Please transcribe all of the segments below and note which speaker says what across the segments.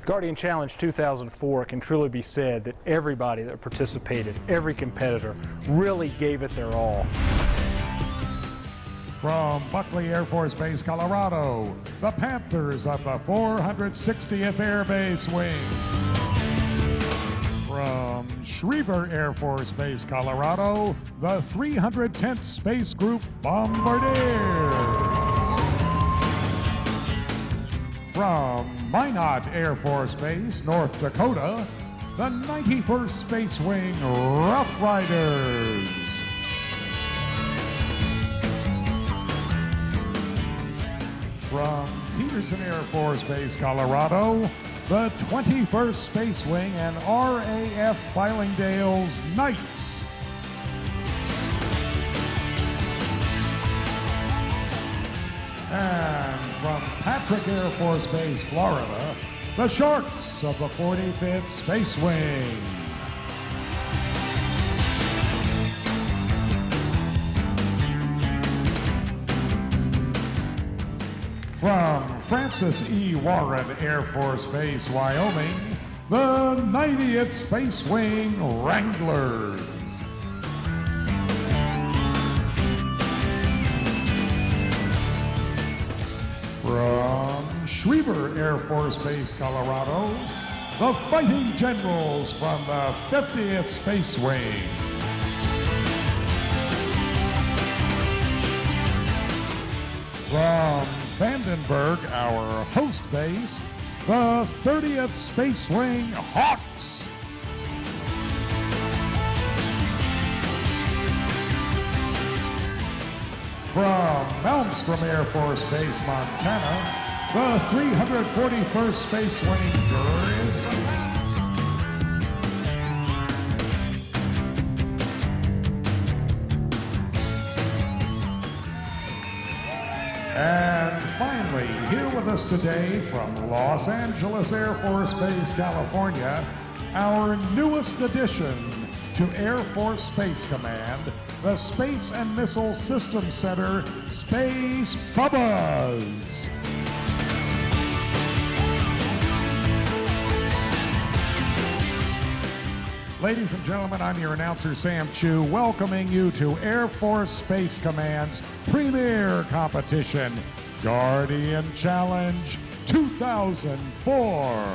Speaker 1: Guardian Challenge 2004 can truly be said that everybody that participated, every competitor, really gave it their all.
Speaker 2: From Buckley Air Force Base, Colorado, the Panthers of the 460th Air Base Wing. From Schriever Air Force Base, Colorado, the 310th Space Group Bombardiers. From Minot Air Force Base, North Dakota, the 91st Space Wing Rough Riders. From Peterson Air Force Base, Colorado, the 21st Space Wing and RAF Filingdale's Knights. And from Patrick Air Force Base, Florida, the Sharks of the 45th Space Wing. From Francis E. Warren Air Force Base, Wyoming, the 90th Space Wing Wranglers. From Schriever Air Force Base, Colorado, the Fighting Generals from the 50th Space Wing. From Vandenberg, our host base, the 30th Space Wing Hawks. From Malmstrom Air Force Base, Montana, the 341st Space Wing Grizzly. And finally, here with us today from Los Angeles Air Force Base, California, our newest addition to Air Force Space Command, the Space and Missile Systems Center, Space Bubbas. Ladies and gentlemen, I'm your announcer, Sam Chu, welcoming you to Air Force Space Command's premier competition, Guardian Challenge 2004.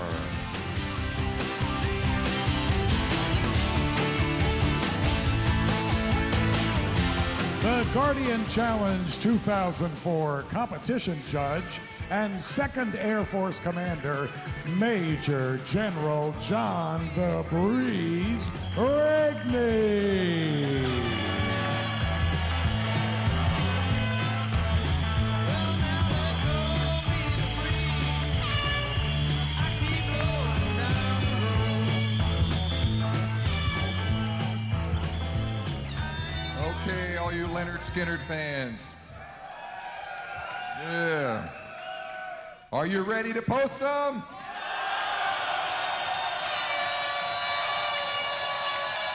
Speaker 2: The Guardian Challenge 2004 competition judge and 2nd Air Force Commander, Major General John the Breeze Regney.
Speaker 3: Okay, all you Leonard Skinner fans. Yeah. Are you ready to post them?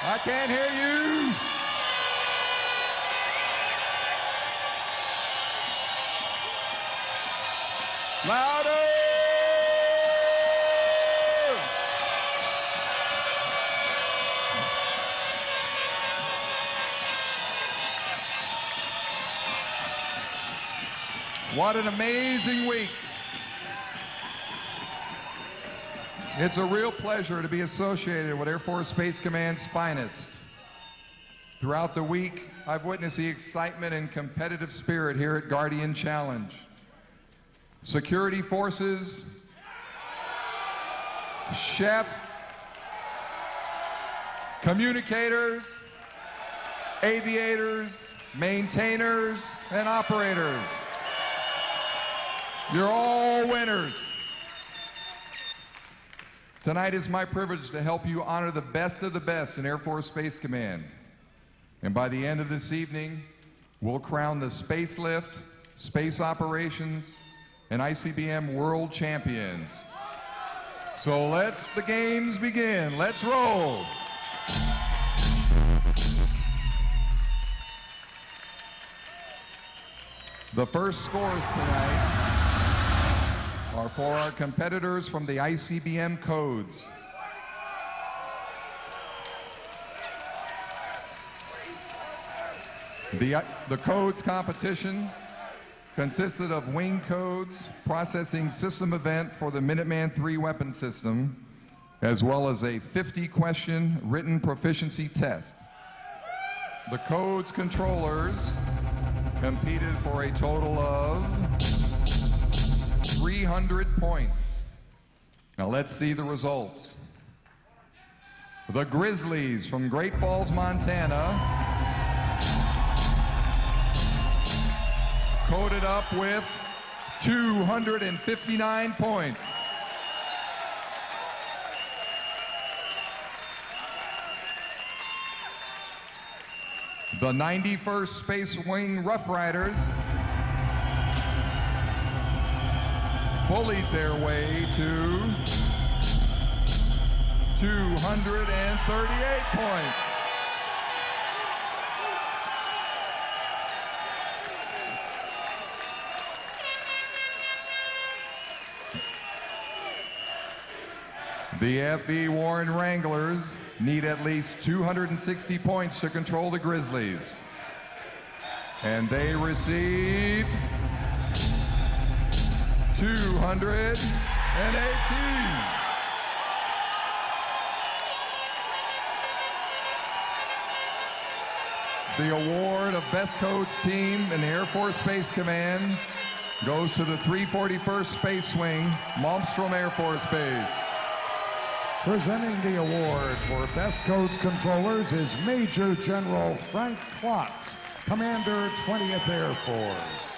Speaker 3: I can't hear you. Louder. What an amazing week. It's a real pleasure to be associated with Air Force Space Command's finest. Throughout the week, I've witnessed the excitement and competitive spirit here at Guardian Challenge. Security forces, chefs, communicators, aviators, maintainers, and operators. You're all winners. Tonight is my privilege to help you honor the best of the best in Air Force Space Command. And by the end of this evening, we'll crown the Space Lift, Space Operations, and ICBM World Champions. So let the games begin. Let's roll. The first scores tonight are for our competitors from the ICBM codes. The codes competition consisted of wing codes, processing system event for the Minuteman III weapon system, as well as a 50-question written proficiency test. The codes controllers competed for a total of 300 points. Now let's see the results. The Grizzlies from Great Falls, Montana, coded up with 259 points. The 91st Space Wing Rough Riders bullied their way to 238 points. The F.E. Warren Wranglers need at least 260 points to control the Grizzlies. And they received 218. The award of Best Coach Team in the Air Force Space Command goes to the 341st Space Wing, Malmstrom Air Force Base.
Speaker 2: Presenting the award for Best Codes Controllers is Major General Frank Klotz, Commander 20th Air Force.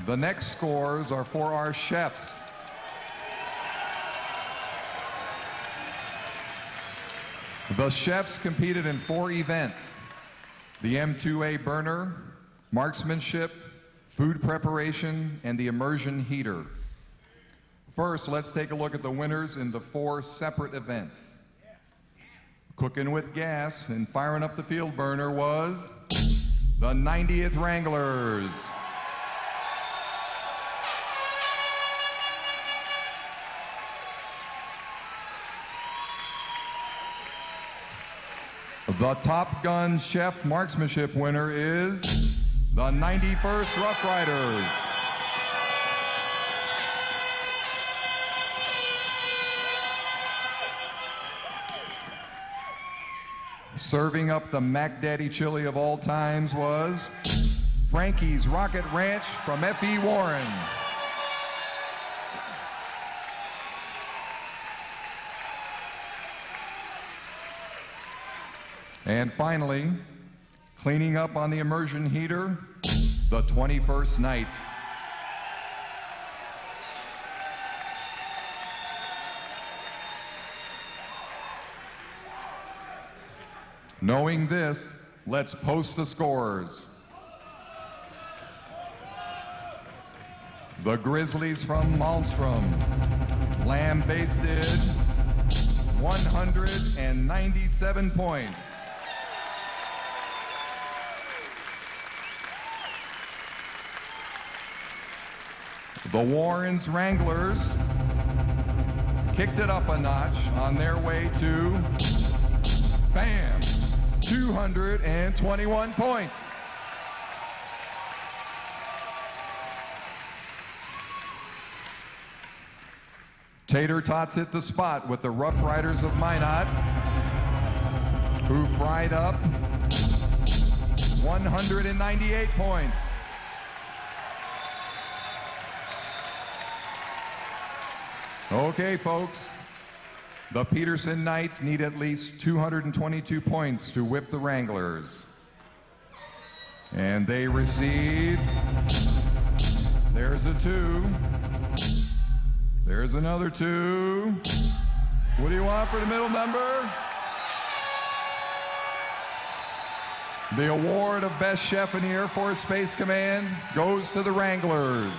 Speaker 3: The next scores are for our chefs. The chefs competed in 4 events: the M2A burner, marksmanship, food preparation, and the immersion heater. First, let's take a look at the winners in the 4 separate events. Cooking with gas and firing up the field burner was the 90th Wranglers. The Top Gun Chef Marksmanship winner is the 91st Rough Riders. Serving up the Mac Daddy chili of all times was Frankie's Rocket Ranch from F.E. Warren. And finally, cleaning up on the immersion heater, the 21st Knights. Knowing this, let's post the scores. The Grizzlies from Malmstrom lambasted 197 points. The Warrens Wranglers kicked it up a notch on their way to, bam, 221 points. Tater Tots hit the spot with the Rough Riders of Minot, who fried up 198 points. Okay, folks, the Peterson Knights need at least 222 points to whip the Wranglers. And they received, there's a 2, there's another 2. What do you want for the middle number? The award of Best Chef in the Air Force Space Command goes to the Wranglers.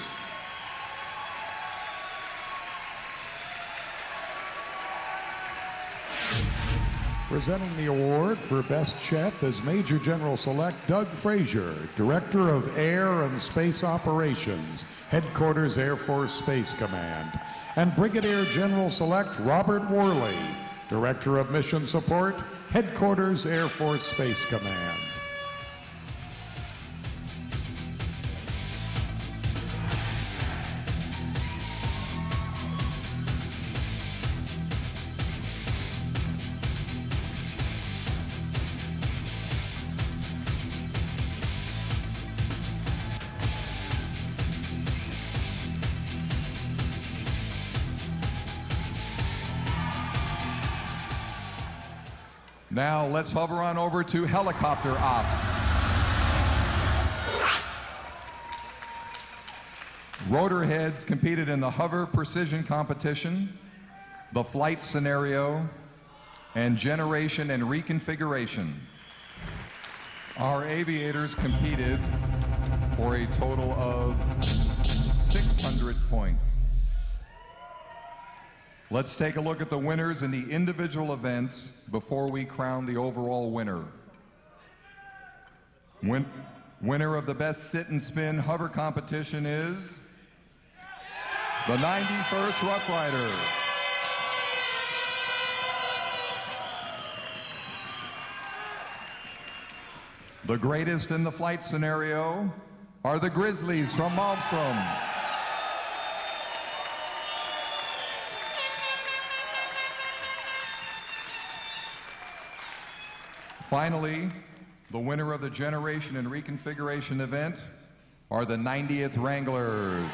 Speaker 2: Presenting the award for Best Chef is Major General Select Doug Frazier, Director of Air and Space Operations, Headquarters Air Force Space Command, and Brigadier General Select Robert Worley, Director of Mission Support, Headquarters Air Force Space Command.
Speaker 3: Now let's hover on over to helicopter ops. Rotor heads competed in the hover precision competition, the flight scenario, and generation and reconfiguration. Our aviators competed for a total of 600 points. Let's take a look at the winners in the individual events before we crown the overall winner. Winner of the Best Sit and Spin Hover competition is the 91st Rough Riders. The greatest in the flight scenario are the Grizzlies from Malmstrom. Finally, the winner of the Generation and Reconfiguration event are the 90th Wranglers.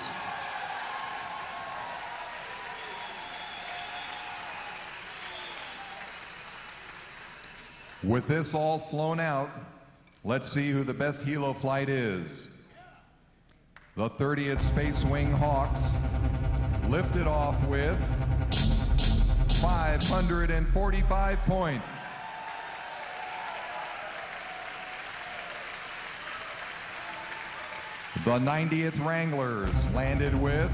Speaker 3: With this all flown out, let's see who the best helo flight is. The 30th Space Wing Hawks lifted off with 545 points. The 90th Wranglers landed with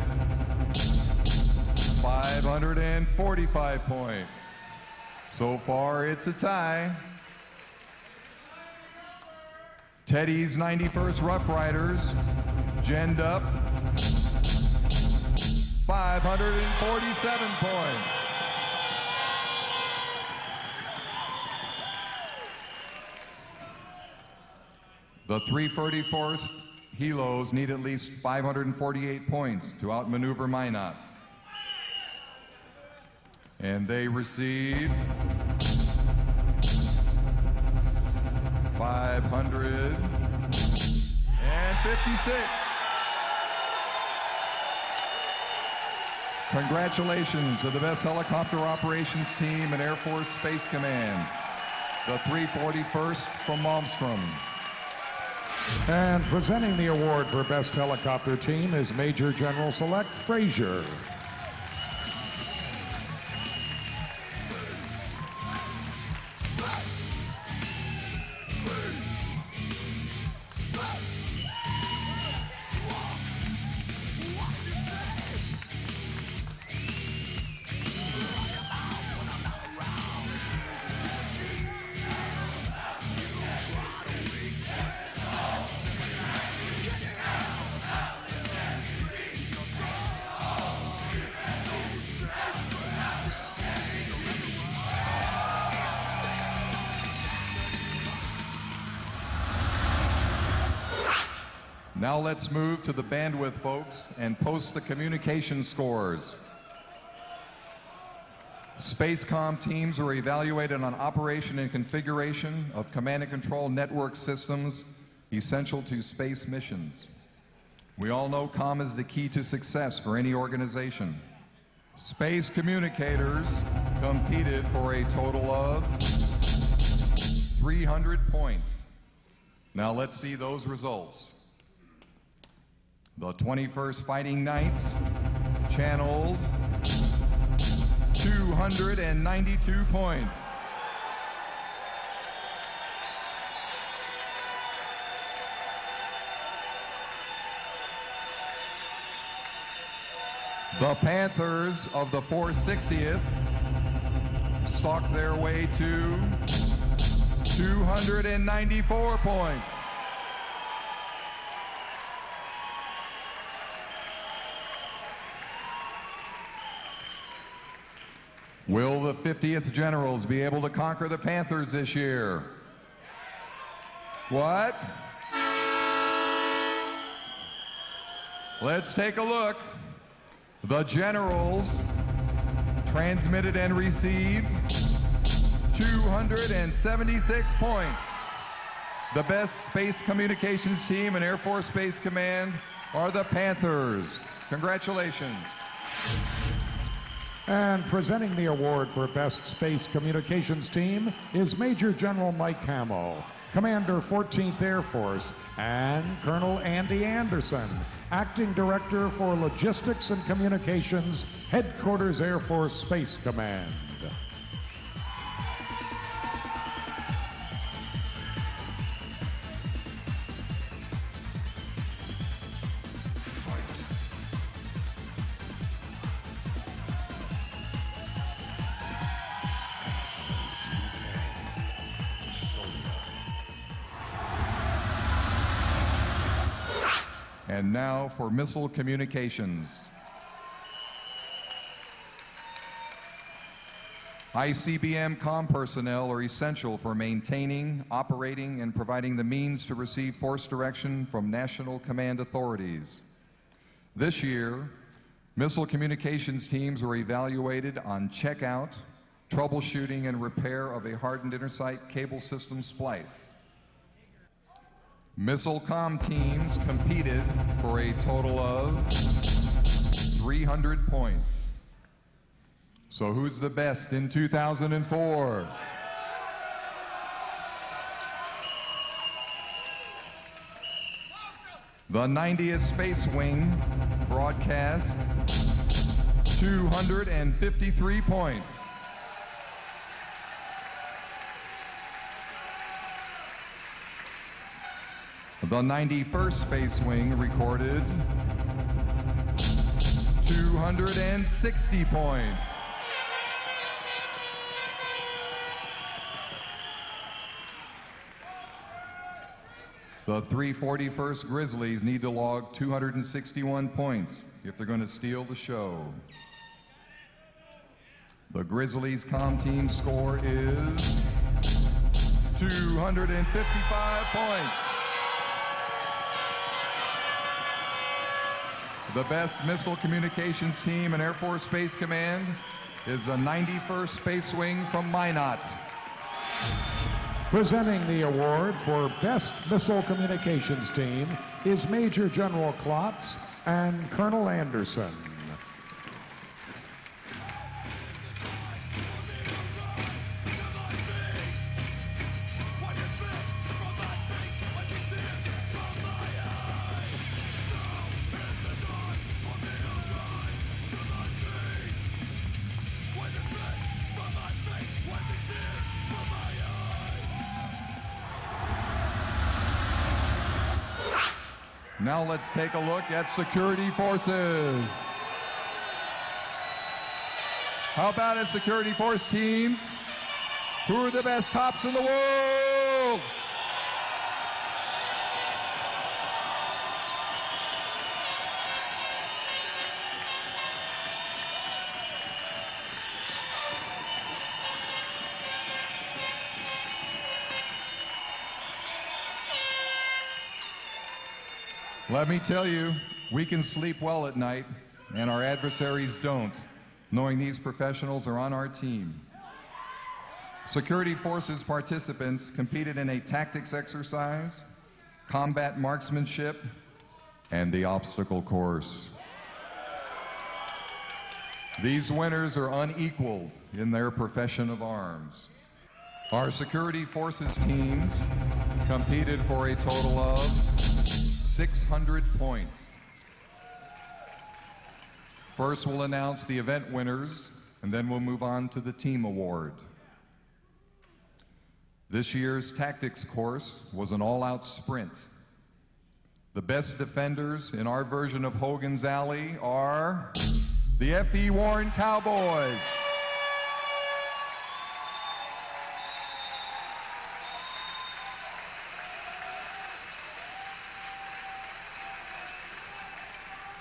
Speaker 3: 545 points. So far, it's a tie. Teddy's 91st Rough Riders genned up 547 points. The 341st Helos need at least 548 points to outmaneuver Minot. And they received 556. Congratulations to the best helicopter operations team in Air Force Space Command, the 341st from Malmstrom.
Speaker 2: And presenting the award for Best Helicopter Team is Major General Select Frazier.
Speaker 3: Now let's move to the bandwidth, folks, and post the communication scores. Spacecom teams are evaluated on operation and configuration of command and control network systems essential to space missions. We all know comm is the key to success for any organization. Space communicators competed for a total of 300 points. Now let's see those results. The 21st Fighting Knights channeled 292 points. The Panthers of the 460th stalked their way to 294 points. Will the 50th Generals be able to conquer the Panthers this year? What? Let's take a look. The Generals transmitted and received 276 points. The best space communications team in Air Force Space Command are the Panthers. Congratulations.
Speaker 2: And presenting the award for Best Space Communications Team is Major General Mike Hamill, Commander 14th Air Force, and Colonel Andy Anderson, Acting Director for Logistics and Communications, Headquarters Air Force Space Command.
Speaker 3: And now for missile communications. ICBM comm personnel are essential for maintaining, operating, and providing the means to receive force direction from national command authorities. This year, missile communications teams were evaluated on checkout, troubleshooting, and repair of a hardened intersite cable system splice. Missile comm teams competed for a total of 300 points. So who's the best in 2004? The 90th Space Wing broadcast 253 points. The 91st Space Wing recorded 260 points. The 341st Grizzlies need to log 261 points if they're going to steal the show. The Grizzlies comm team score is 255 points. The best missile communications team in Air Force Space Command is the 91st Space Wing from Minot.
Speaker 2: Presenting the award for Best Missile Communications Team is Major General Klotz and Colonel Anderson.
Speaker 3: Now let's take a look at security forces. How about it, security force teams? Who are the best cops in the world? Let me tell you, we can sleep well at night, and our adversaries don't. knowing these professionals are on our team. Security Forces participants competed in a tactics exercise, combat marksmanship, and the obstacle course. These winners are unequaled in their profession of arms. Our Security Forces teams competed for a total of 600 points. First, we'll announce the event winners, and then we'll move on to the team award. This year's tactics course was an all-out sprint. The best defenders in our version of Hogan's Alley are the F.E. Warren Cowboys.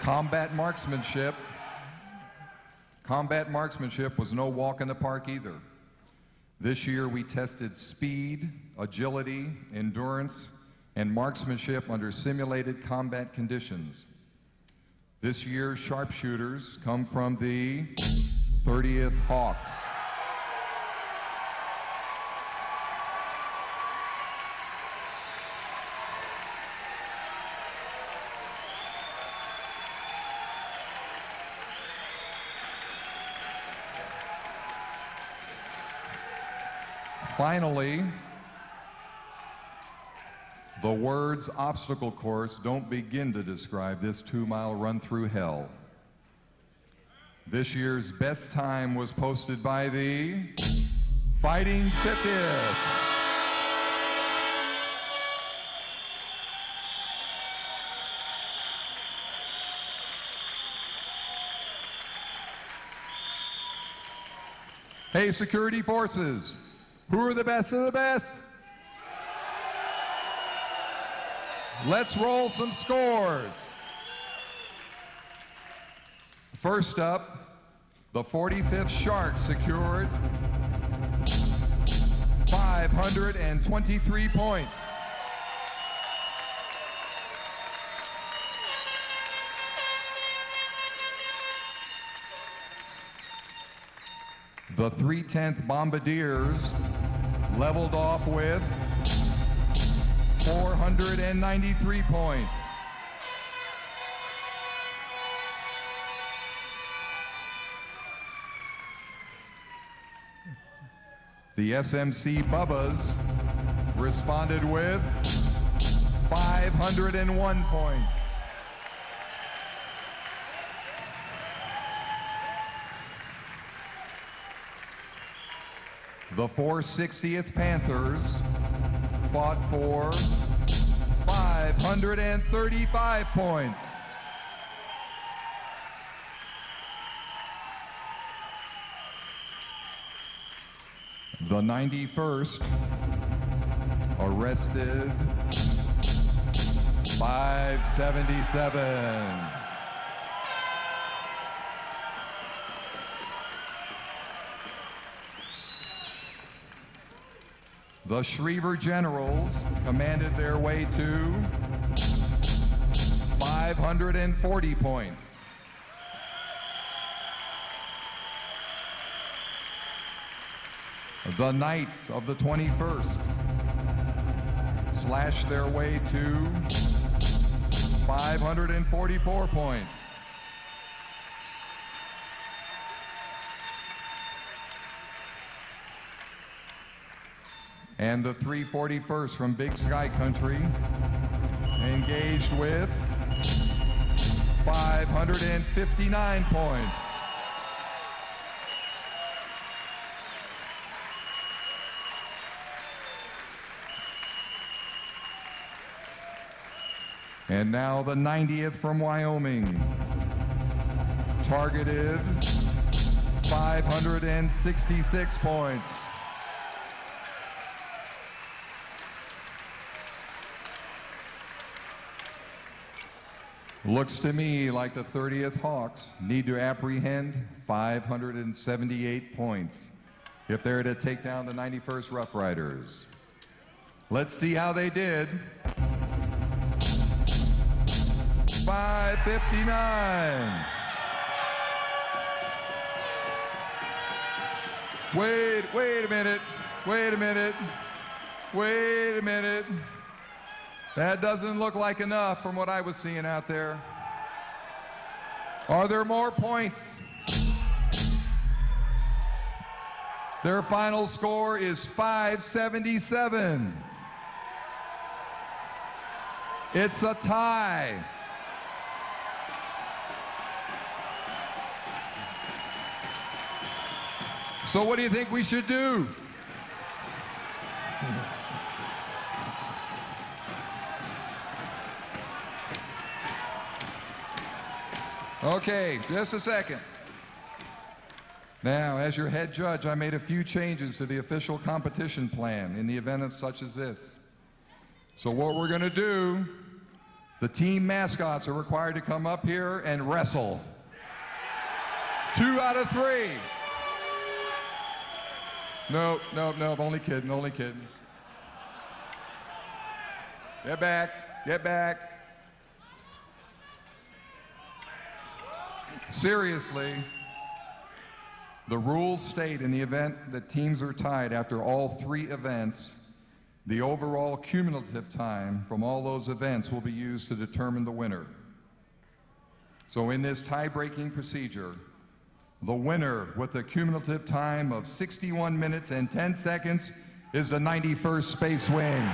Speaker 3: Combat marksmanship was no walk in the park either. This year we tested speed, agility, endurance, and marksmanship under simulated combat conditions. This year's sharpshooters come from the 30th Hawks. Finally, the words obstacle course don't begin to describe this 2-mile run through hell. This year's best time was posted by the Fighting 50th. Hey, Security Forces, who are the best of the best? Let's roll some scores. First up, the 45th Sharks secured 523 points. The 310th Bombardiers leveled off with 493 points. The SMC Bubbas responded with 501 points. The 460th Panthers fought for 535 points. The 91st arrested 577. The Schriever Generals commanded their way to 540 points. The Knights of the 21st slashed their way to 544 points. And the 341st from Big Sky Country engaged with 559 points. And now the 90th from Wyoming targeted 566 points. Looks to me like the 30th Hawks need to apprehend 578 points if they're to take down the 91st Rough Riders. Let's see how they did. 559. Wait a minute. Wait a minute. Wait a minute. That doesn't look like enough from what I was seeing out there. Are there more points? Their final score is 577. It's a tie. So what do you think we should do? Okay, just a second. Now, as your head judge, I made a few changes to the official competition plan in the event of such as this. So what we're going to do, the team mascots are required to come up here and wrestle. 2 out of 3. Nope, only kidding, only kidding. Get back, get back. Seriously, the rules state in the event that teams are tied after all 3 events, the overall cumulative time from all those events will be used to determine the winner. So in this tie-breaking procedure, the winner with a cumulative time of 61 minutes and 10 seconds is the 91st Space Wing.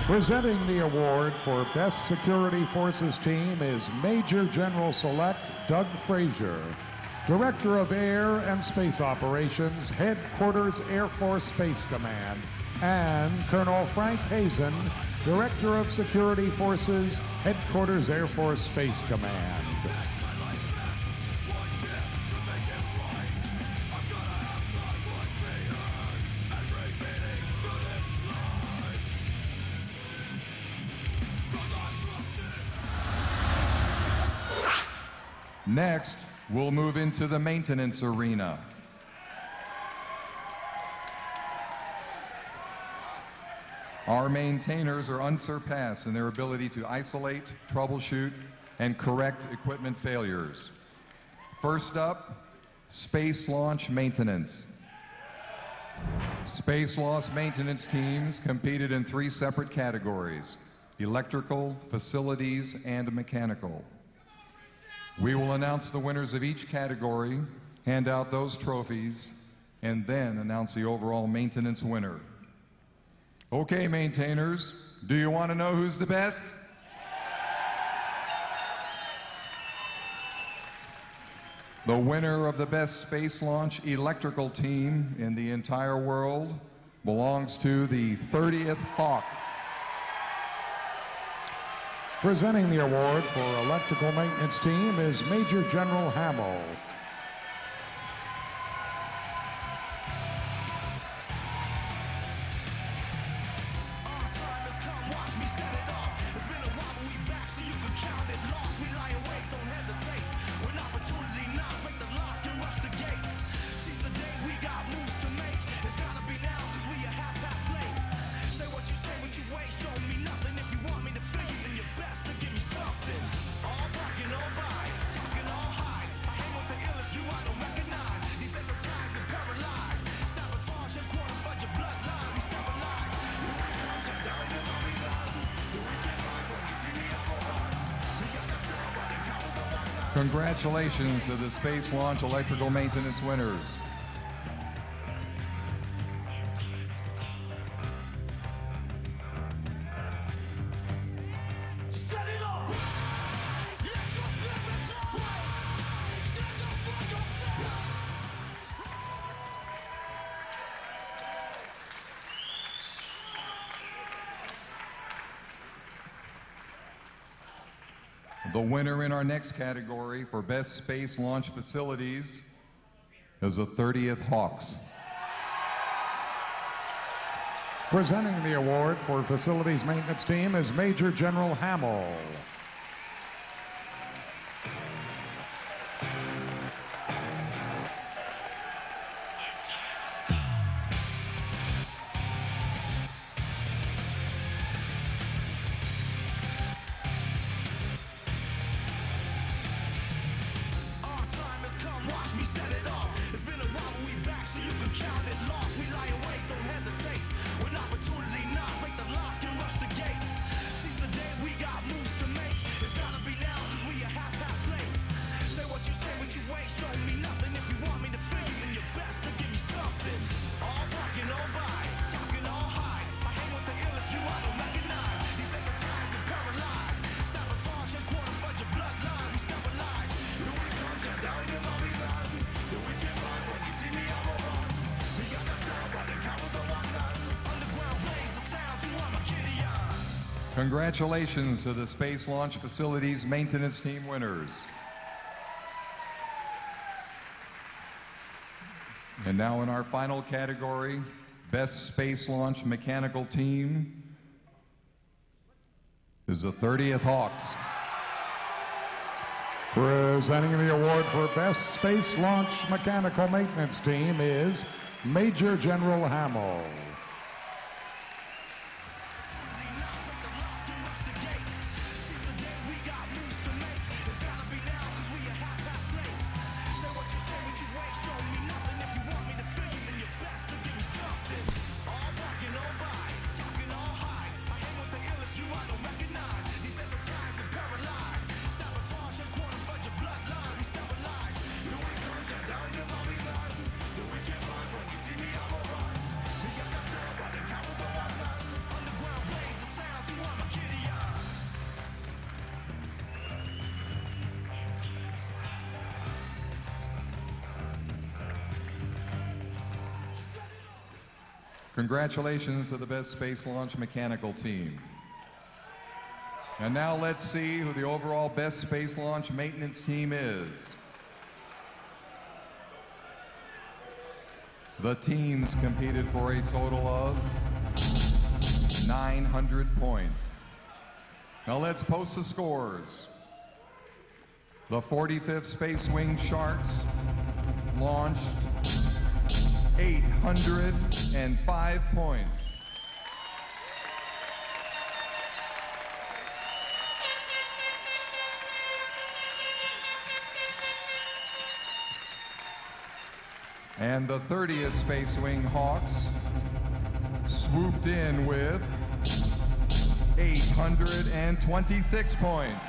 Speaker 2: Presenting the award for Best Security Forces Team is Major General Select Doug Frazier, Director of Air and Space Operations, Headquarters Air Force Space Command, and Colonel Frank Hazen, Director of Security Forces, Headquarters Air Force Space Command.
Speaker 3: Next, we'll move into the maintenance arena. Our maintainers are unsurpassed in their ability to isolate, troubleshoot, and correct equipment failures. First up, space launch maintenance. Space launch maintenance teams competed in 3 separate categories: electrical, facilities, and mechanical. We will announce the winners of each category, hand out those trophies, and then announce the overall maintenance winner. Okay, maintainers, do you want to know who's the best? The winner of the best space launch electrical team in the entire world belongs to the 30th Hawks.
Speaker 2: Presenting the award for Electrical Maintenance Team is Major General Hamill.
Speaker 3: Congratulations to the Space Launch Electrical Maintenance winners. The winner in our next category for Best Space Launch Facilities is the 30th Hawks.
Speaker 2: Presenting the award for Facilities Maintenance Team is Major General Hamill.
Speaker 3: Congratulations to the Space Launch Facilities Maintenance Team winners. And now in our final category, Best Space Launch Mechanical Team, is the 30th Hawks.
Speaker 2: Presenting the award for Best Space Launch Mechanical Maintenance Team is Major General Hamill.
Speaker 3: Congratulations to the Best Space Launch Mechanical Team. And now let's see who the overall Best Space Launch Maintenance Team is. The teams competed for a total of 900 points. Now let's post the scores. The 45th Space Wing Sharks launched 805 points. And the 30th Space Wing Hawks swooped in with 826 points.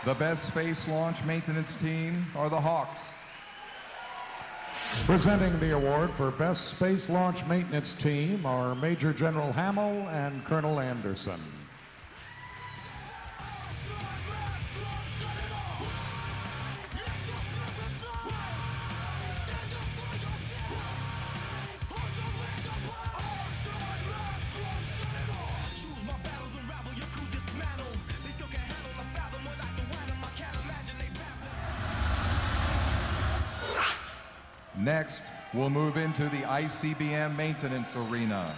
Speaker 3: The Best Space Launch Maintenance Team are the Hawks.
Speaker 2: Presenting the award for Best Space Launch Maintenance Team are Major General Hamill and Colonel Anderson.
Speaker 3: Next, we'll move into the ICBM maintenance arena.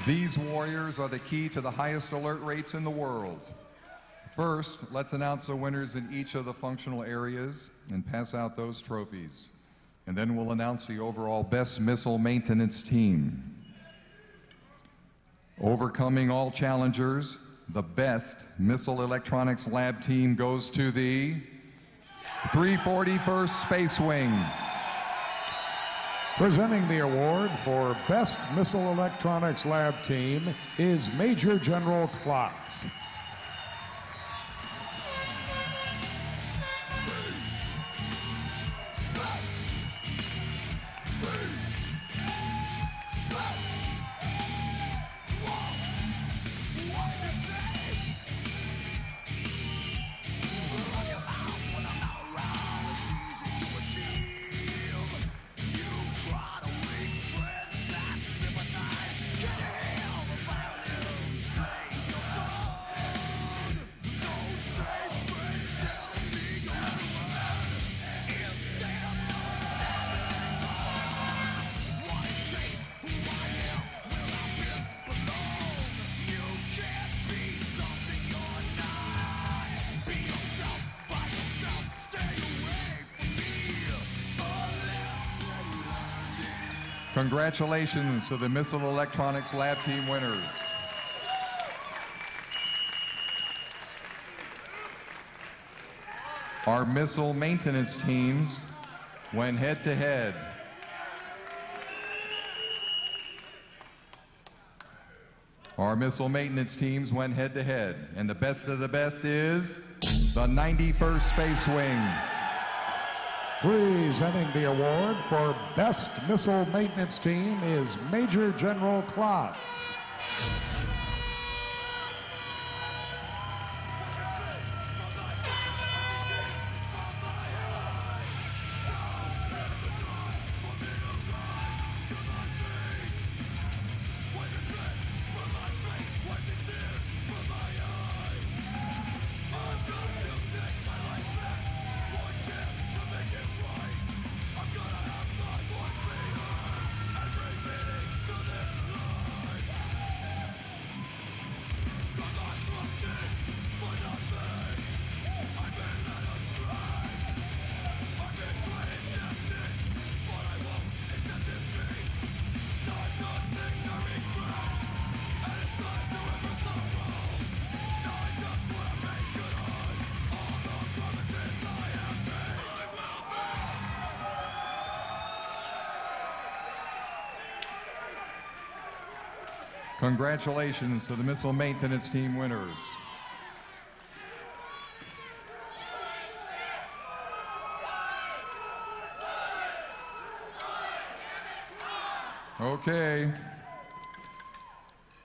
Speaker 3: These warriors are the key to the highest alert rates in the world. First, let's announce the winners in each of the functional areas and pass out those trophies. And then we'll announce the overall Best Missile Maintenance Team. Overcoming all challengers, the Best Missile Electronics Lab Team goes to the 341st Space Wing.
Speaker 2: Presenting the award for Best Missile Electronics Lab Team is Major General Klotz.
Speaker 3: Congratulations to the Missile Electronics Lab Team winners. Our missile maintenance teams went head-to-head. Our missile maintenance teams went head-to-head, and the best of the best is the 91st Space Wing.
Speaker 2: Presenting the award for Best Missile Maintenance Team is Major General Klotz.
Speaker 3: Congratulations to the Missile Maintenance Team winners. Okay.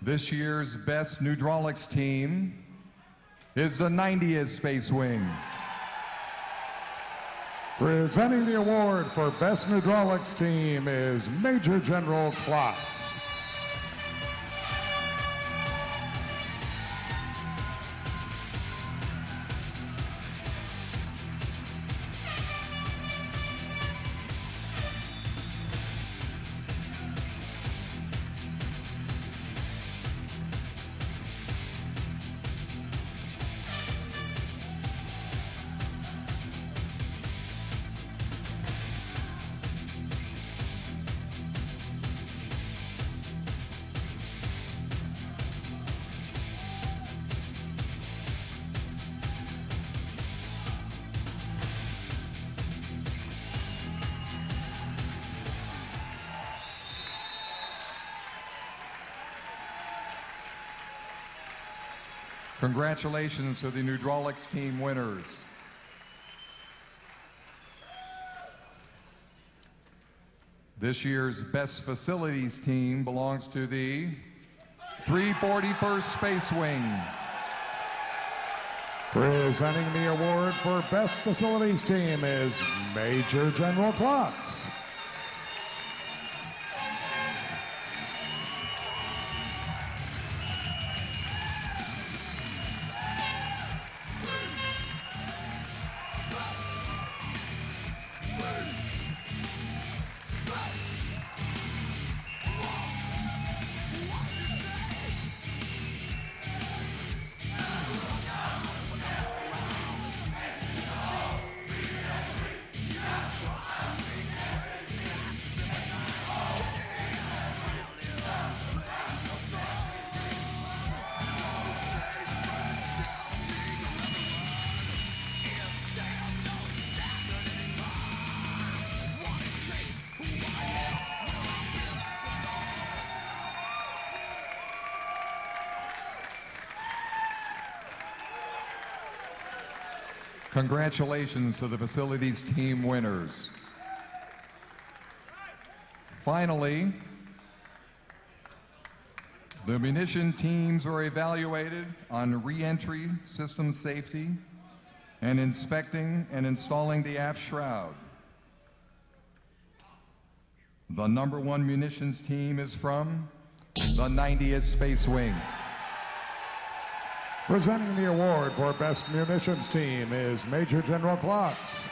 Speaker 3: This year's Best Hydraulics Team is the 90th Space Wing.
Speaker 2: Presenting the award for Best Hydraulics Team is Major General Klotz.
Speaker 3: Congratulations to the Hydraulics Team winners. This year's Best Facilities Team belongs to the 341st Space Wing.
Speaker 2: Presenting the award for Best Facilities Team is Major General Klotz.
Speaker 3: Congratulations to the Facilities Team winners. Finally, the munition teams are evaluated on re-entry system safety and inspecting and installing the aft shroud. The #1 munitions team is from the 90th Space Wing.
Speaker 2: Presenting the award for Best Munitions Team is Major General Klotz.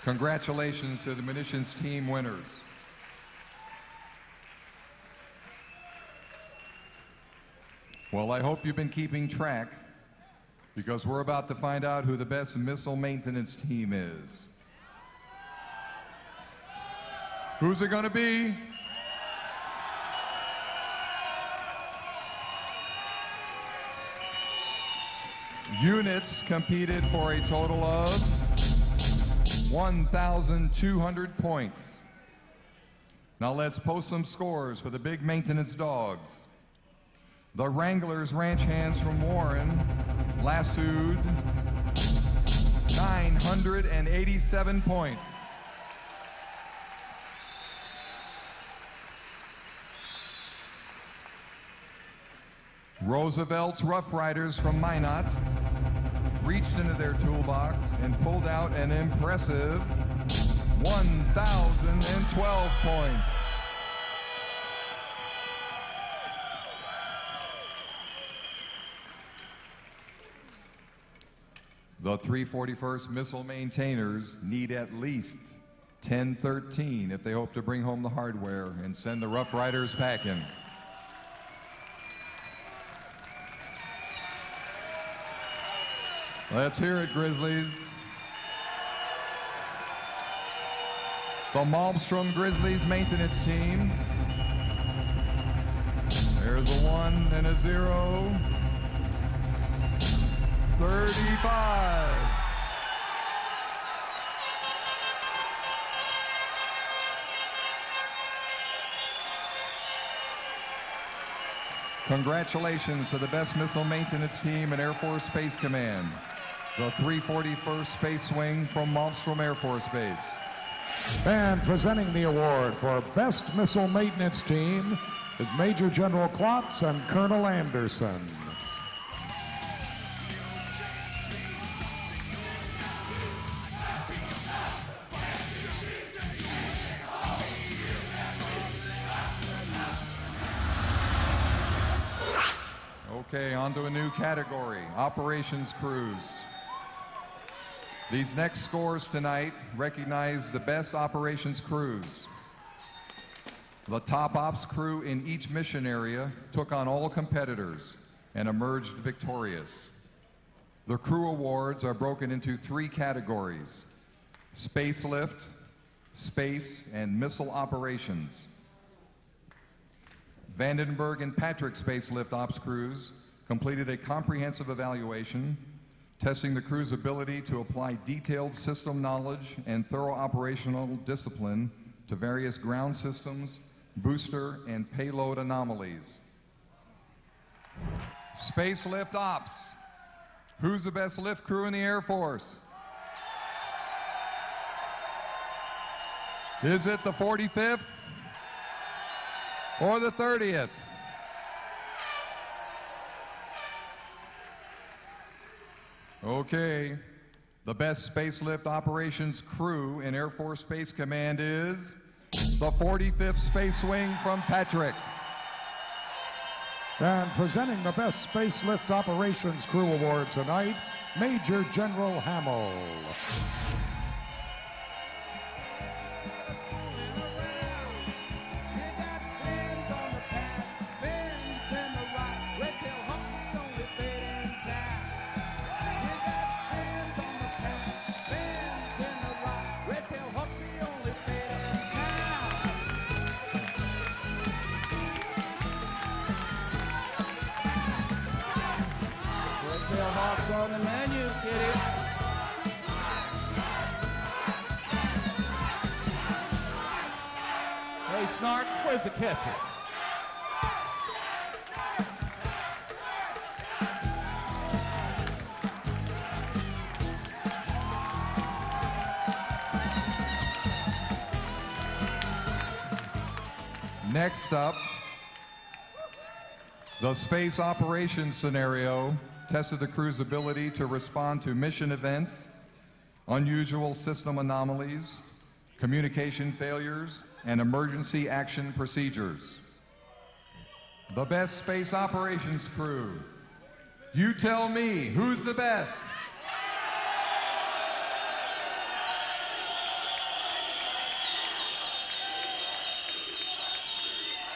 Speaker 3: Congratulations to the munitions team winners. Well, I hope you've been keeping track, because we're about to find out who the best missile maintenance team is. Who's it going to be? Units competed for a total of 1,200 points. Now let's post some scores for the big maintenance dogs. The Wranglers ranch hands from Warren lassoed 987 points. Roosevelt's Rough Riders from Minot reached into their toolbox and pulled out an impressive 1,012 points. The 341st Missile Maintainers need at least 1013 if they hope to bring home the hardware and send the Rough Riders packing. Let's hear it, Grizzlies. The Malmstrom Grizzlies maintenance team. There's a 1 and a 0. 35. Congratulations to the best missile maintenance team in Air Force Space Command, the 341st Space Wing from Malmstrom Air Force Base.
Speaker 2: And presenting the award for Best Missile Maintenance Team is Major General Klotz and Colonel Anderson.
Speaker 3: Okay, on to a new category, Operations Crews. These next scores tonight recognize the best operations crews. The top ops crew in each mission area took on all competitors and emerged victorious. The crew awards are broken into 3 categories: space lift, space, and missile operations. Vandenberg and Patrick Space Lift Ops crews completed a comprehensive evaluation, testing the crew's ability to apply detailed system knowledge and thorough operational discipline to various ground systems, booster, and payload anomalies. Space Lift Ops. Who's the best lift crew in the Air Force? Is it the 45th or the 30th? Okay, the best space lift operations crew in Air Force Space Command is the 45th Space Wing from Patrick.
Speaker 2: And presenting the Best Space Lift Operations Crew Award tonight, Major General Hamill.
Speaker 4: On the menu, kitty. Hey, Snark, where's the catcher?
Speaker 3: Next up, the space operations scenario tested the crew's ability to respond to mission events, unusual system anomalies, communication failures, and emergency action procedures. The best space operations crew. You tell me, who's the best?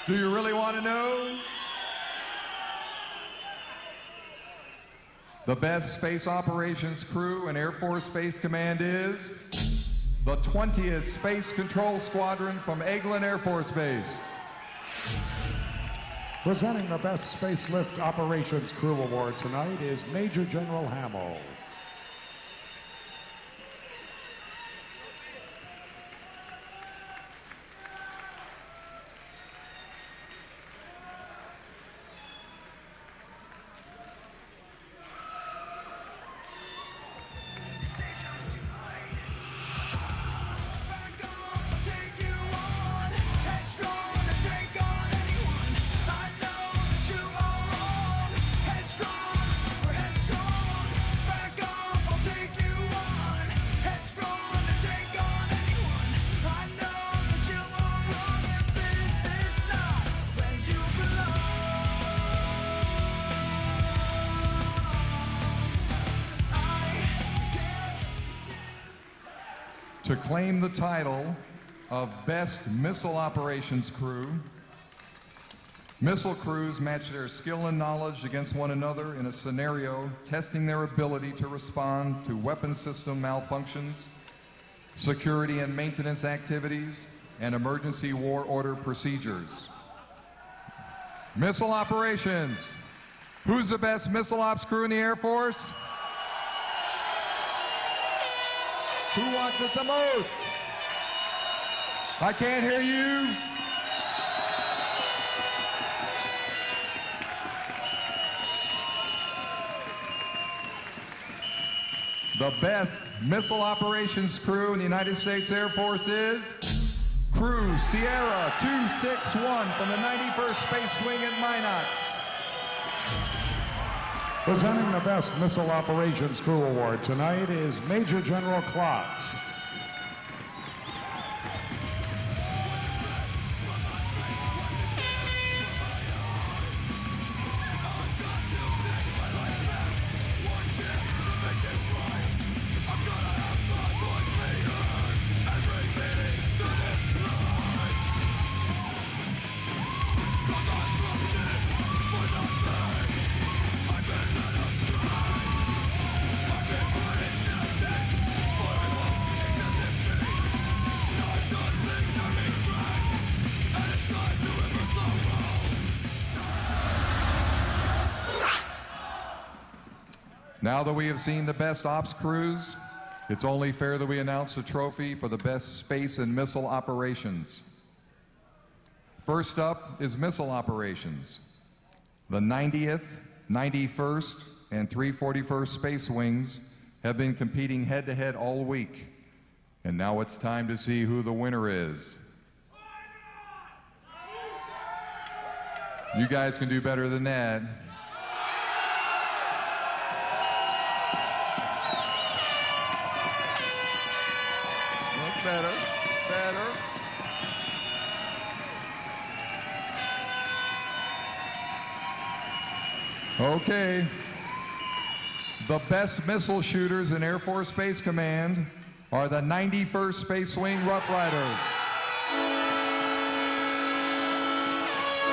Speaker 3: Do you really want to know? The best space operations crew in Air Force Space Command is the 20th Space Control Squadron from Eglin Air Force Base.
Speaker 2: Presenting the Best Space Lift Operations Crew Award tonight is Major General Hamill.
Speaker 3: To claim the title of Best Missile Operations Crew, missile crews match their skill and knowledge against one another in a scenario testing their ability to respond to weapon system malfunctions, security and maintenance activities, and emergency war order procedures. Missile operations. Who's the best missile ops crew in the Air Force? Who wants it the most? I can't hear you. The best missile operations crew in the United States Air Force is Crew Sierra 261 from the 91st Space Wing at Minot.
Speaker 2: Presenting the Best Missile Operations Crew Award tonight is Major General Klotz.
Speaker 3: Now that we have seen the best ops crews, it's only fair that we announce the trophy for the best space and missile operations. First up is missile operations. The 90th, 91st, and 341st Space Wings have been competing head-to-head all week. And now it's time to see who the winner is. You guys can do better than that. Better. Okay. The best missile shooters in Air Force Space Command are the 91st Space Wing Rough Riders.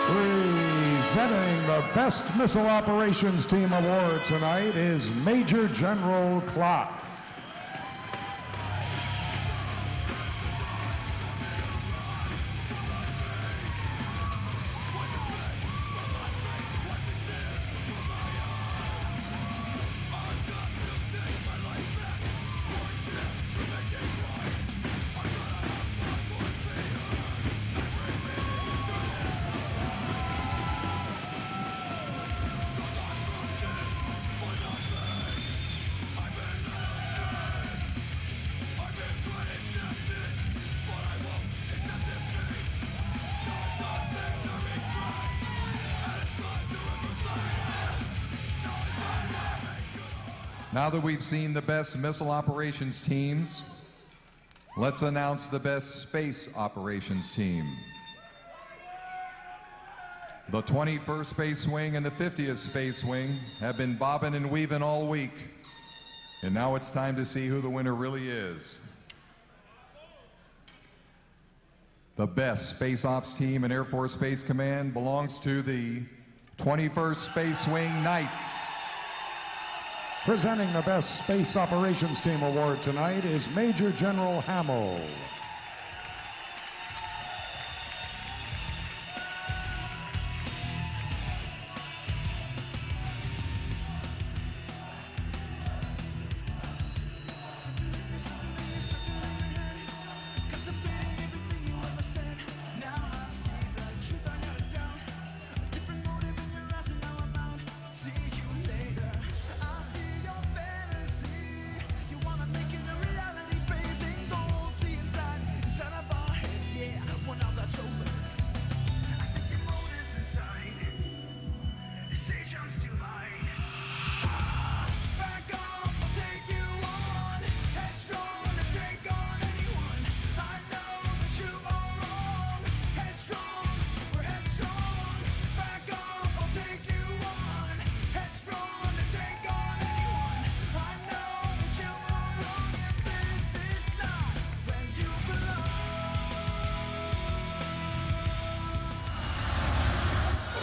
Speaker 2: Presenting the Best Missile Operations Team Award tonight is Major General Klotz.
Speaker 3: Now that we've seen the best missile operations teams, let's announce the best space operations team. The 21st Space Wing and the 50th Space Wing have been bobbing and weaving all week. And now it's time to see who the winner really is. The best Space Ops team in Air Force Space Command belongs to the 21st Space Wing Knights.
Speaker 2: Presenting the Best Space Operations Team Award tonight is Major General Hamill.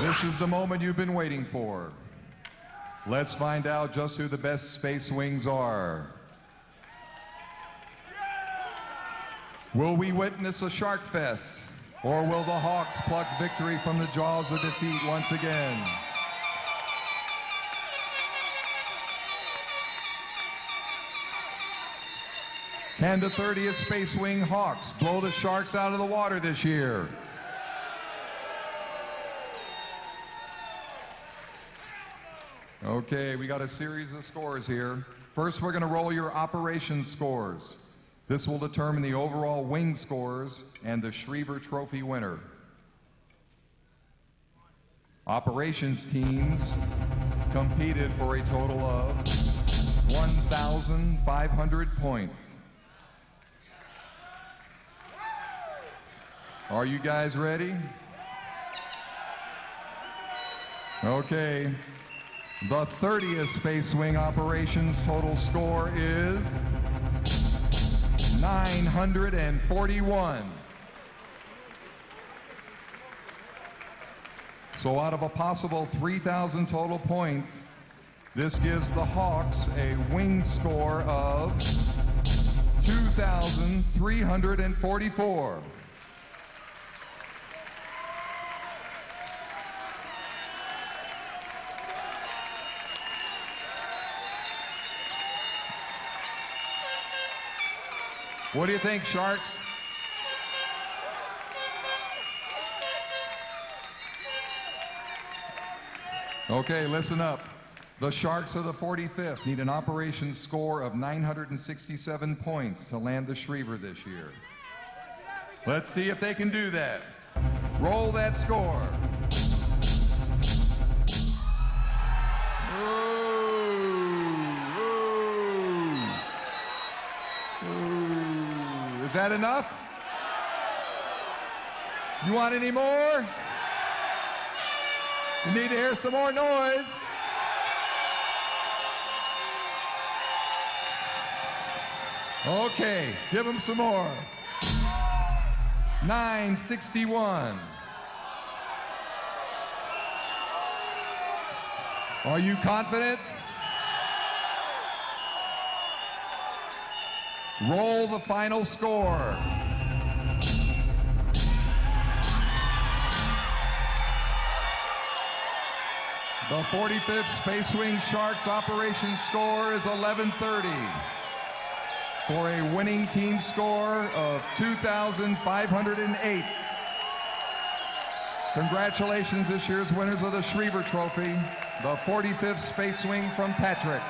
Speaker 3: This is the moment you've been waiting for. Let's find out just who the best Space Wings are. Will we witness a shark fest, or will the Hawks pluck victory from the jaws of defeat once again? Can the 30th Space Wing Hawks blow the Sharks out of the water this year? Okay, we got a series of scores here. First, we're going to roll your operations scores. This will determine the overall wing scores and the Schriever Trophy winner. Operations teams competed for a total of 1,500 points. Are you guys ready? Okay. The 30th Space Wing Operations total score is 941. So out of a possible 3,000 total points, this gives the Hawks a wing score of 2,344. What do you think, Sharks? Okay, listen up. The Sharks of the 45th need an operations score of 967 points to land the Schriever this year. Let's see if they can do that. Roll that score. Is that enough? You want any more? You need to hear some more noise. Okay, give them some more. 961. Are you confident? Roll the final score. The 45th Space Wing Sharks operations score is 1130 for a winning team score of 2,508. Congratulations, this year's winners of the Schriever Trophy, the 45th Space Wing from Patrick.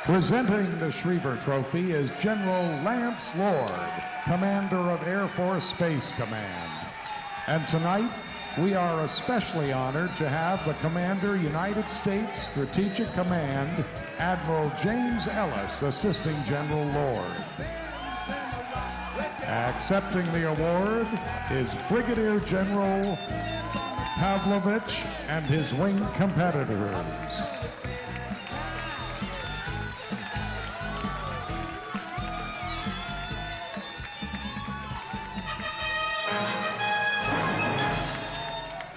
Speaker 2: Presenting the Schriever Trophy is General Lance Lord, Commander of Air Force Space Command. And tonight, we are especially honored to have the Commander, United States Strategic Command, Admiral James Ellis, assisting General Lord. Accepting the award is Brigadier General Pavlovich and his wing competitors.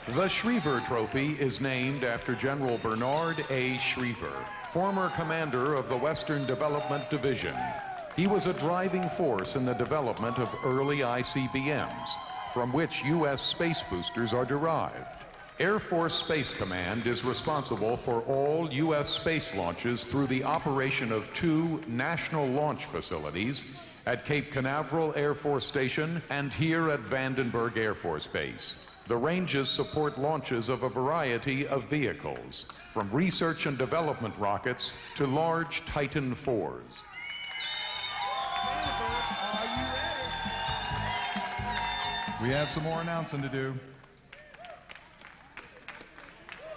Speaker 5: The Schriever Trophy is named after General Bernard A. Schriever, former commander of the Western Development Division. He was a driving force in the development of early ICBMs, from which U.S. space boosters are derived. Air Force Space Command is responsible for all U.S. space launches through the operation of 2 national launch facilities at Cape Canaveral Air Force Station and here at Vandenberg Air Force Base. The ranges support launches of a variety of vehicles, from research and development rockets to large Titan IVs.
Speaker 3: We have some more announcing to do.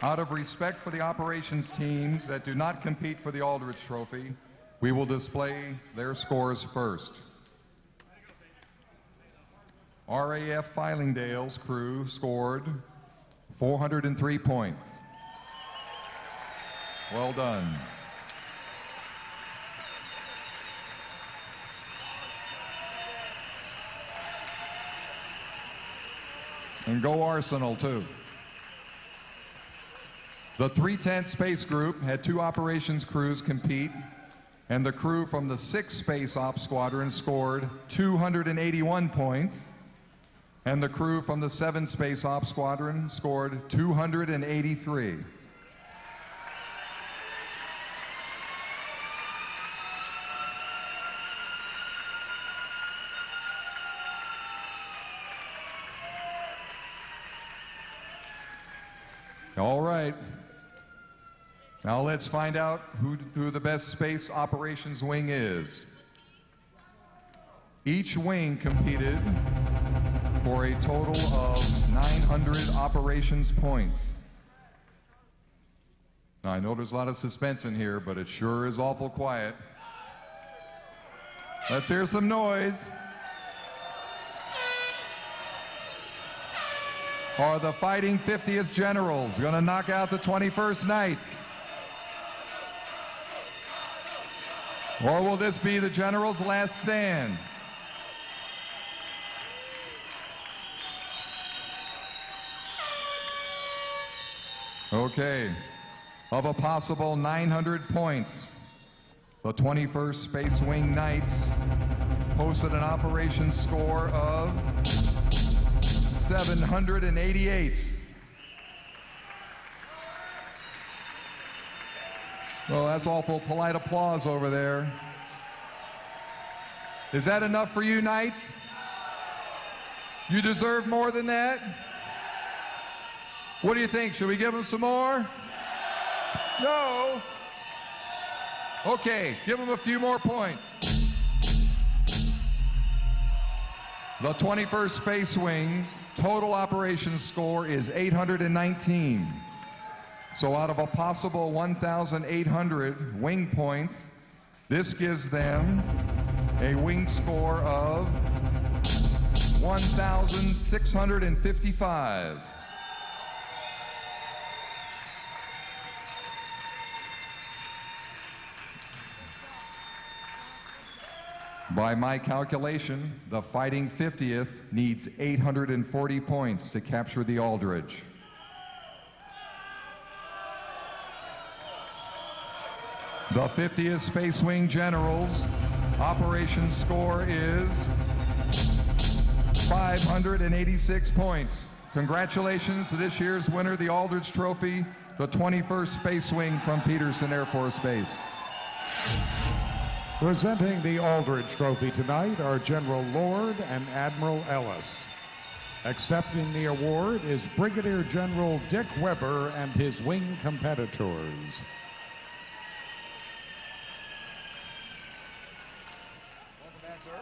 Speaker 3: Out of respect for the operations teams that do not compete for the Aldrich Trophy, we will display their scores first. RAF Filingdale's crew scored 403 points. Well done. And go Arsenal, too. The 310th Space Group had 2 operations crews compete, and the crew from the 6th Space Ops Squadron scored 281 points, and the crew from the 7th Space Ops Squadron scored 283. All right. Now let's find out who the best space operations wing is. Each wing competed for a total of 900 operations points. Now, I know there's a lot of suspense in here, but it sure is awful quiet. Let's hear some noise. Are the Fighting 50th Generals going to knock out the 21st Knights? Or will this be the Generals' last stand? Okay, of a possible 900 points, the 21st Space Wing Knights posted an operations score of 788. Well, that's awful polite applause over there. Is that enough for you, Knights? You deserve more than that? What do you think? Should we give them some more? No? Okay, give them a few more points. The 21st Space Wing's total operations score is 819. So out of a possible 1,800 wing points, this gives them a wing score of 1,655. By my calculation, the Fighting 50th needs 840 points to capture the Aldrich. The 50th Space Wing Generals' operations score is 586 points. Congratulations to this year's winner, the Aldrich Trophy, the 21st Space Wing from Peterson Air Force Base.
Speaker 2: Presenting the Aldrich Trophy tonight are General Lord and Admiral Ellis. Accepting the award is Brigadier General Dick Weber and his wing competitors.
Speaker 3: Welcome back, sir.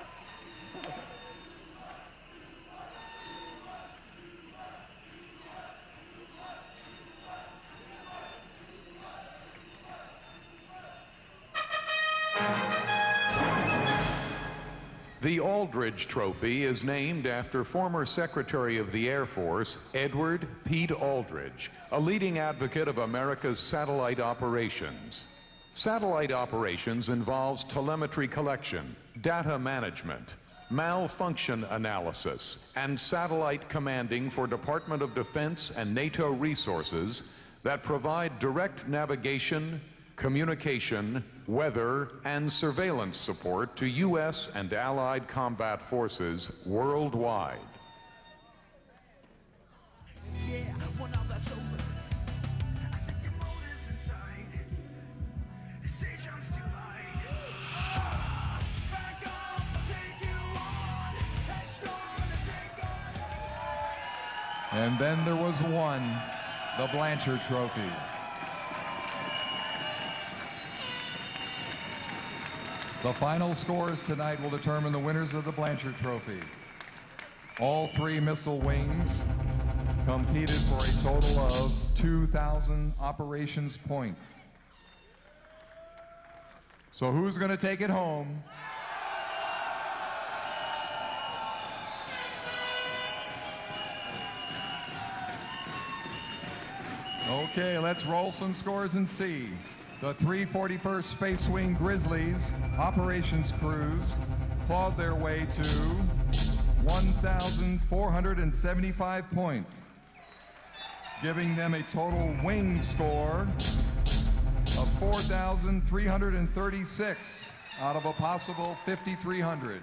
Speaker 5: The Aldrich Trophy is named after former Secretary of the Air Force, Edward Pete Aldrich, a leading advocate of America's satellite operations. Satellite operations involves telemetry collection, data management, malfunction analysis, and satellite commanding for Department of Defense and NATO resources that provide direct navigation, communication, weather, and surveillance support to U.S. and allied combat forces worldwide.
Speaker 3: And then there was one, the Blanchard Trophy. The final scores tonight will determine the winners of the Blanchard Trophy. All three missile wings competed for a total of 2,000 operations points. So who's going to take it home? Okay, let's roll some scores and see. The 341st Space Wing Grizzlies operations crews clawed their way to 1,475 points, giving them a total wing score of 4,336 out of a possible 5,300.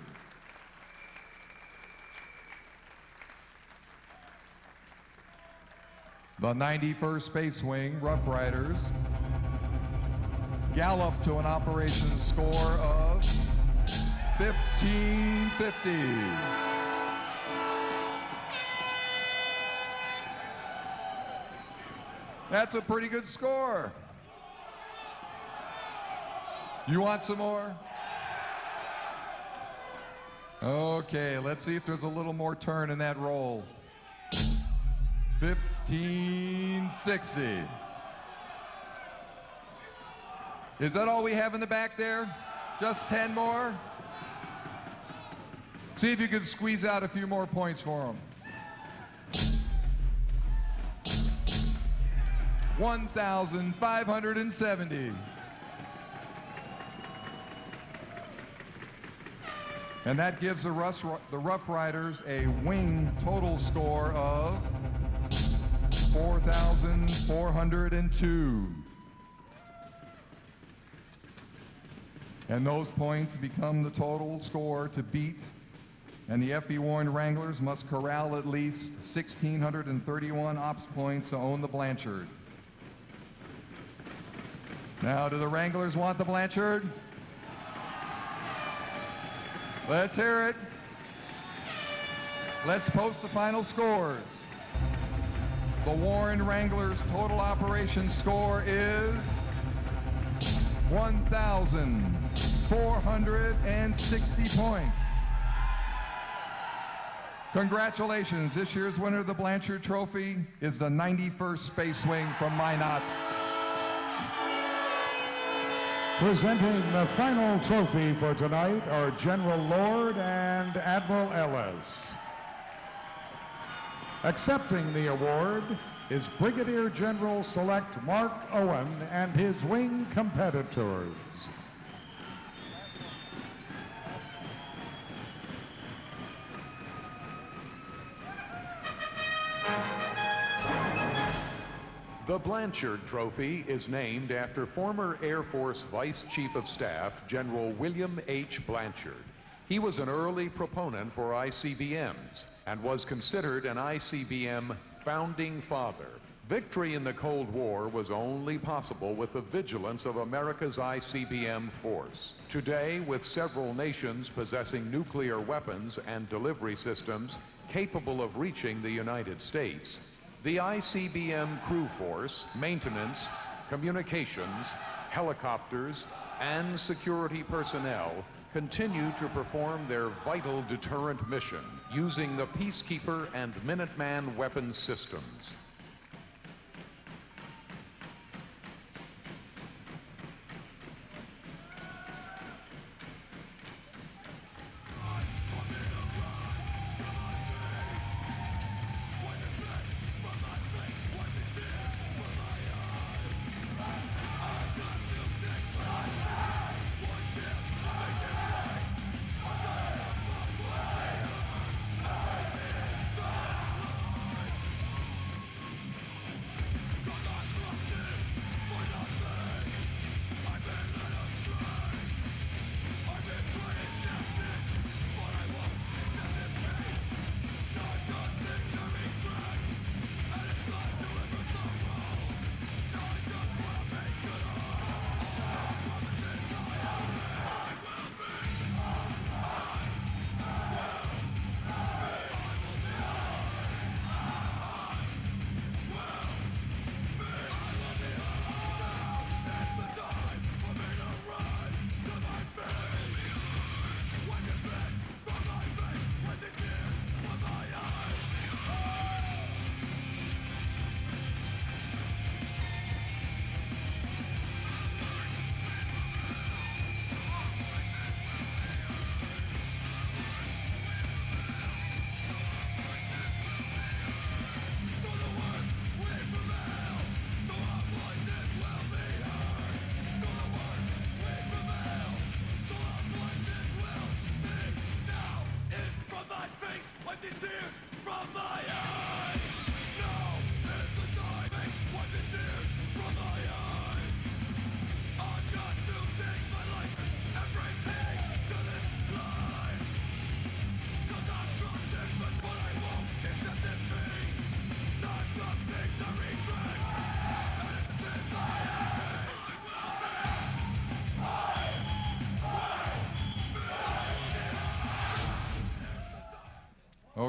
Speaker 3: The 91st Space Wing Rough Riders galloped to an operations score of 1,550. That's a pretty good score. You want some more? Okay, let's see if there's a little more turn in that roll. 1,560. Is that all we have in the back there? Just 10 more? See if you can squeeze out a few more points for them. 1,570. And that gives the Rough Riders a wing total score of 4,402. And those points become the total score to beat, and the F.E. Warren Wranglers must corral at least 1,631 ops points to own the Blanchard. Now, do the Wranglers want the Blanchard? Let's hear it. Let's post the final scores. The Warren Wranglers' total operation score is 1,460 points. Congratulations, this year's winner of the Blanchard Trophy is the 91st Space Wing from Minot.
Speaker 2: Presenting the final trophy for tonight are General Lord and Admiral Ellis. Accepting the award is Brigadier General Select Mark Owen and his wing competitors.
Speaker 5: The Blanchard Trophy is named after former Air Force Vice Chief of Staff General William H. Blanchard. He was an early proponent for ICBMs and was considered an ICBM founding father. Victory in the Cold War was only possible with the vigilance of America's ICBM force. Today, with several nations possessing nuclear weapons and delivery systems capable of reaching the United States, the ICBM crew force, maintenance, communications, helicopters, and security personnel continue to perform their vital deterrent mission using the Peacekeeper and Minuteman weapons systems.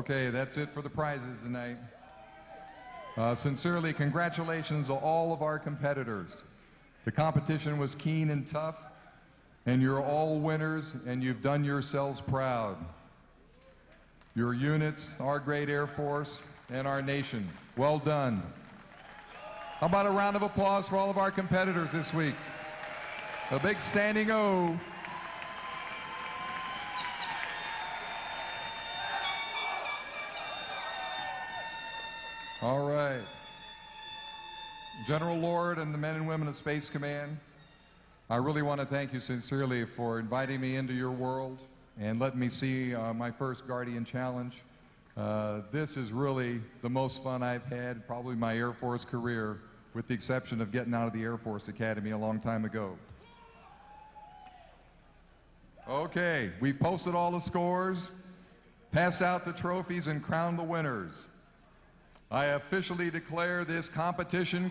Speaker 3: Okay, that's it for the prizes tonight. Sincerely, congratulations to all of our competitors. The competition was keen and tough, and you're all winners, and you've done yourselves proud. Your units, our great Air Force, and our nation. Well done. How about a round of applause for all of our competitors this week? A big standing O. All right. General Lord and the men and women of Space Command, I really want to thank you sincerely for inviting me into your world and letting me see my first Guardian Challenge. This is really the most fun I've had, probably my Air Force career, with the exception of getting out of the Air Force Academy a long time ago. Okay, we've posted all the scores, passed out the trophies, and crowned the winners. I officially declare this competition